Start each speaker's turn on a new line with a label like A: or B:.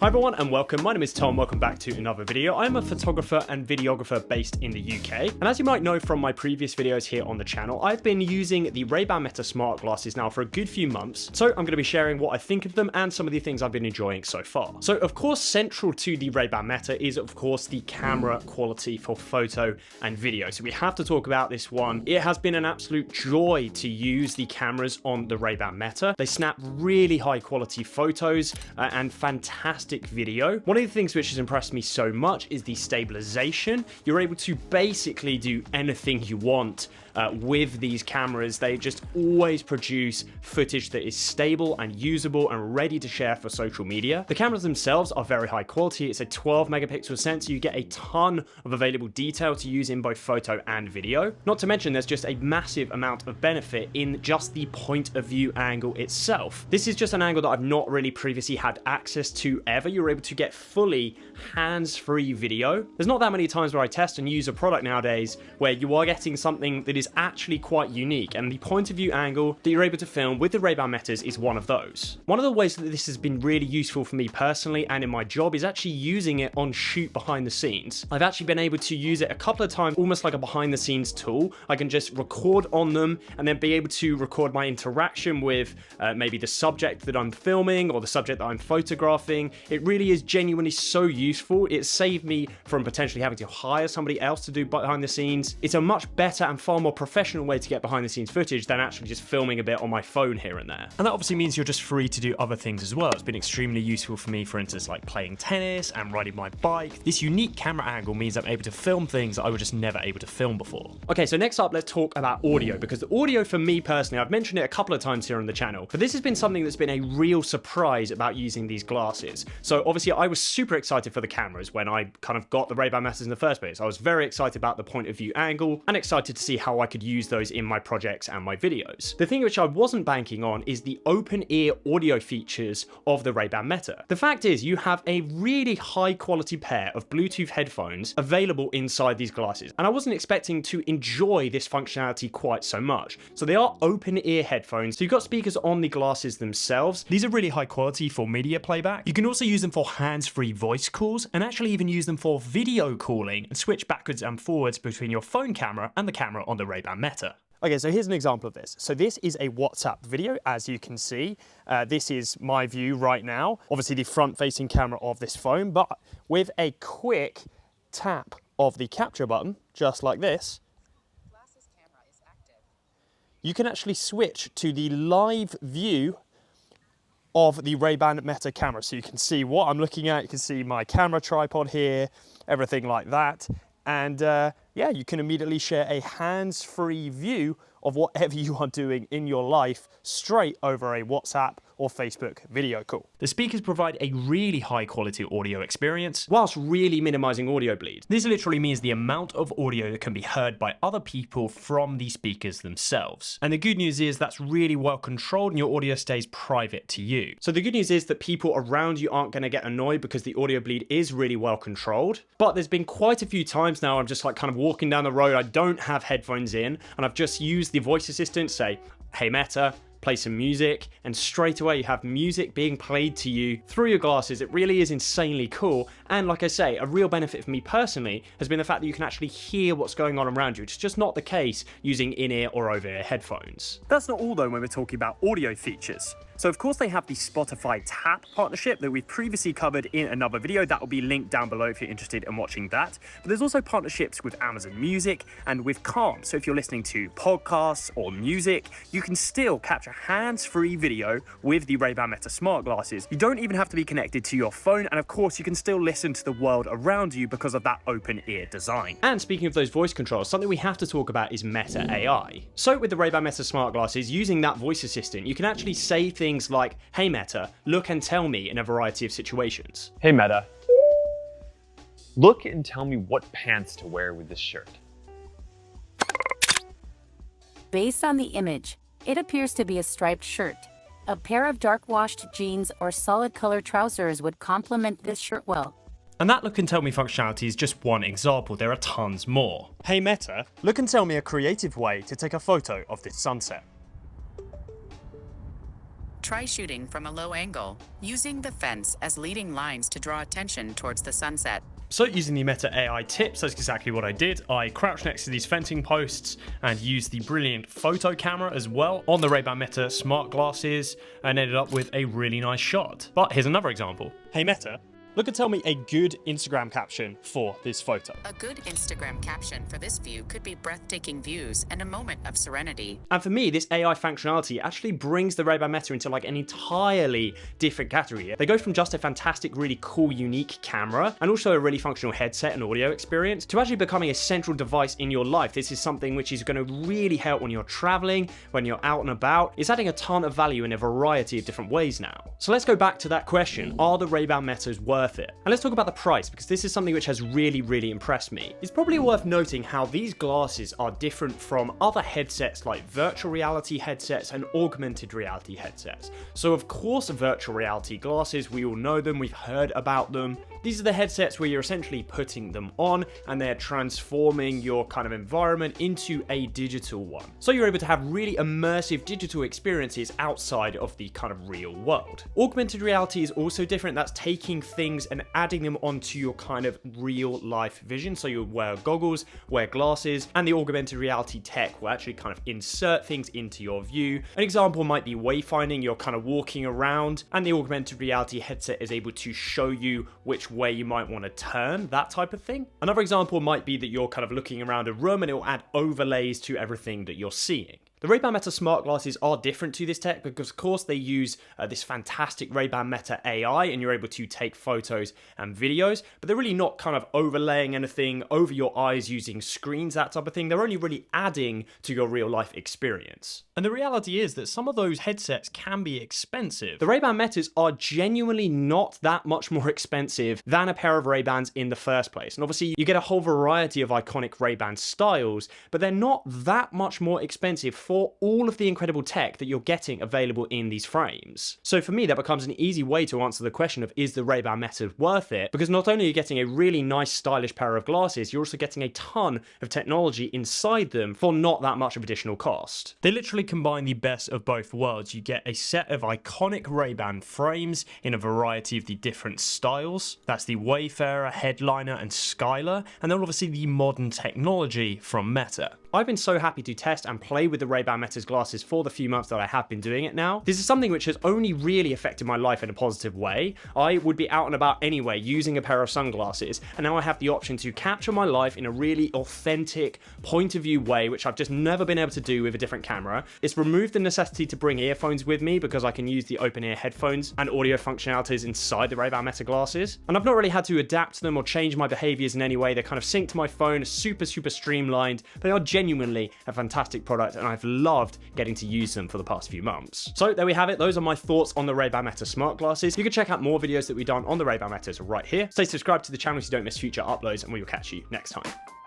A: Hi everyone and welcome, my name is Tom, welcome back to another video. I'm a photographer and videographer based in the UK, and as you might know from my previous videos here on the channel, I've been using the Ray-Ban Meta smart glasses now for a good few months, so I'm going to be sharing what I think of them and some of the things I've been enjoying so far. So of course, central to the Ray-Ban Meta is of course the camera quality for photo and video, so we have to talk about this one. It has been an absolute joy to use the cameras on the Ray-Ban Meta. They snap really high quality photos and fantastic video. One of the things which has impressed me so much is the stabilization. You're able to basically do anything you want with these cameras. They just always produce footage that is stable and usable and ready to share for social media. The cameras themselves are very high quality. It's a 12 megapixel sensor. You get a ton of available detail to use in both photo and video. Not to mention there's just a massive amount of benefit in just the point of view angle itself. This is just an angle that I've not really previously had access to ever. You're able to get fully hands-free video. There's not that many times where I test and use a product nowadays where you are getting something that is actually quite unique, and the point of view angle that you're able to film with the Ray-Ban Metas is one of those. One of the ways that this has been really useful for me personally and in my job is actually using it on shoot behind the scenes. I've actually been able to use it a couple of times almost like a behind the scenes tool. I can just record on them and then be able to record my interaction with maybe the subject that I'm filming or the subject that I'm photographing. It really is genuinely so useful. It saved me from potentially having to hire somebody else to do behind the scenes. It's a much better and far more professional way to get behind the scenes footage than actually just filming a bit on my phone here and there. And that obviously means you're just free to do other things as well. It's been extremely useful for me, for instance, like playing tennis and riding my bike. This unique camera angle means I'm able to film things that I was just never able to film before. Okay, so next up, let's talk about audio, because the audio for me personally, I've mentioned it a couple of times here on the channel, but this has been something that's been a real surprise about using these glasses. So obviously I was super excited for the cameras when I kind of got the Ray-Ban Metas in the first place. I was very excited about the point of view angle and excited to see how I could use those in my projects and my videos. The thing which I wasn't banking on is the open ear audio features of the Ray-Ban Meta. The fact is you have a really high quality pair of Bluetooth headphones available inside these glasses, and I wasn't expecting to enjoy this functionality quite so much. So they are open ear headphones, so you've got speakers on the glasses themselves. These are really high quality for media playback. You can also use them for hands-free voice calls and actually even use them for video calling and switch backwards and forwards between your phone camera and the camera on the Ray-Ban Meta. Okay, so here's an example of this. So this is a WhatsApp video, as you can see. This is my view right now. Obviously the front-facing camera of this phone, but with a quick tap of the capture button, just like this, you can actually switch to the live view of the Ray-Ban Meta camera. So you can see what I'm looking at, you can see my camera tripod here, everything like that. And yeah, you can immediately share a hands-free view of whatever you are doing in your life straight over a WhatsApp or Facebook video call. The speakers provide a really high quality audio experience whilst really minimizing audio bleed. This literally means the amount of audio that can be heard by other people from the speakers themselves. And the good news is that's really well controlled and your audio stays private to you. So the good news is that people around you aren't going to get annoyed because the audio bleed is really well controlled. But there's been quite a few times now I'm just like kind of walking down the road, I don't have headphones in, and I've just used the voice assistant, say, "Hey Meta, play some music," and straight away you have music being played to you through your glasses. It really is insanely cool, and like I say, a real benefit for me personally has been the fact that you can actually hear what's going on around you. It's just not the case using in-ear or over-ear headphones. That's not all though when we're talking about audio features. So of course they have the Spotify Tap partnership that we've previously covered in another video. That will be linked down below if you're interested in watching that. But there's also partnerships with Amazon Music and with Calm. So if you're listening to podcasts or music, you can still capture hands-free video with the Ray-Ban Meta smart glasses. You don't even have to be connected to your phone. And of course you can still listen to the world around you because of that open ear design. And speaking of those voice controls, something we have to talk about is Meta AI. So with the Ray-Ban Meta smart glasses, using that voice assistant, you can actually say things like, "Hey Meta, look and tell me," in a variety of situations.
B: Hey Meta, look and tell me what pants to wear with this shirt.
C: Based on the image, it appears to be a striped shirt. A pair of dark washed jeans or solid color trousers would complement this shirt well.
A: And that look and tell me functionality is just one example, there are tons more. Hey Meta, look and tell me a creative way to take a photo of this sunset.
D: Try shooting from a low angle, using the fence as leading lines to draw attention towards the sunset.
A: So using the Meta AI tips, that's exactly what I did. I crouched next to these fencing posts and used the brilliant photo camera as well on the Ray-Ban Meta smart glasses and ended up with a really nice shot. But here's another example. Hey Meta, look and tell me a good Instagram caption for this photo.
D: A good Instagram caption for this view could be breathtaking views and a moment of serenity.
A: And for me, this AI functionality actually brings the Ray-Ban Meta into like an entirely different category. They go from just a fantastic, really cool, unique camera and also a really functional headset and audio experience to actually becoming a central device in your life. This is something which is going to really help when you're traveling, when you're out and about. It's adding a ton of value in a variety of different ways now. So let's go back to that question. Are the Ray-Ban Metas worth it? And let's talk about the price, because this is something which has really impressed me. It's probably worth noting how these glasses are different from other headsets like virtual reality headsets and augmented reality headsets. So of course, virtual reality glasses, we all know them, we've heard about them. These are the headsets where you're essentially putting them on and they're transforming your kind of environment into a digital one. So you're able to have really immersive digital experiences outside of the kind of real world. Augmented reality is also different. That's taking things and adding them onto your kind of real life vision. So you'll wear goggles, wear glasses, and the augmented reality tech will actually kind of insert things into your view. An example might be wayfinding. You're kind of walking around and the augmented reality headset is able to show you which way you might want to turn, that type of thing. Another example might be that you're kind of looking around a room and it will add overlays to everything that you're seeing. The Ray-Ban Meta smart glasses are different to this tech because, of course, they use this fantastic Ray-Ban Meta AI and you're able to take photos and videos, but they're really not kind of overlaying anything over your eyes using screens, that type of thing. They're only really adding to your real life experience. And the reality is that some of those headsets can be expensive. The Ray-Ban Metas are genuinely not that much more expensive than a pair of Ray-Bans in the first place. And obviously, you get a whole variety of iconic Ray-Ban styles, but they're not that much more expensive for all of the incredible tech that you're getting available in these frames. So for me, that becomes an easy way to answer the question of, is the Ray-Ban Meta worth it? Because not only are you getting a really nice stylish pair of glasses, you're also getting a ton of technology inside them for not that much of additional cost. They literally combine the best of both worlds. You get a set of iconic Ray-Ban frames in a variety of the different styles. That's the Wayfarer, Headliner, and Skylar, and then obviously the modern technology from Meta. I've been so happy to test and play with the Ray-Ban Meta's glasses for the few months that I have been doing it now. This is something which has only really affected my life in a positive way. I would be out and about anyway using a pair of sunglasses, and now I have the option to capture my life in a really authentic point of view way, which I've just never been able to do with a different camera. It's removed the necessity to bring earphones with me because I can use the open ear headphones and audio functionalities inside the Ray-Ban Meta glasses. And I've not really had to adapt to them or change my behaviors in any way. They kind of sync to my phone, super streamlined. They are genuinely a fantastic product and I've loved getting to use them for the past few months. So there we have it. Those are my thoughts on the Ray-Ban Meta smart glasses. You can check out more videos that we've done on the Ray-Ban Metas right here. Stay subscribed to the channel so you don't miss future uploads and we will catch you next time.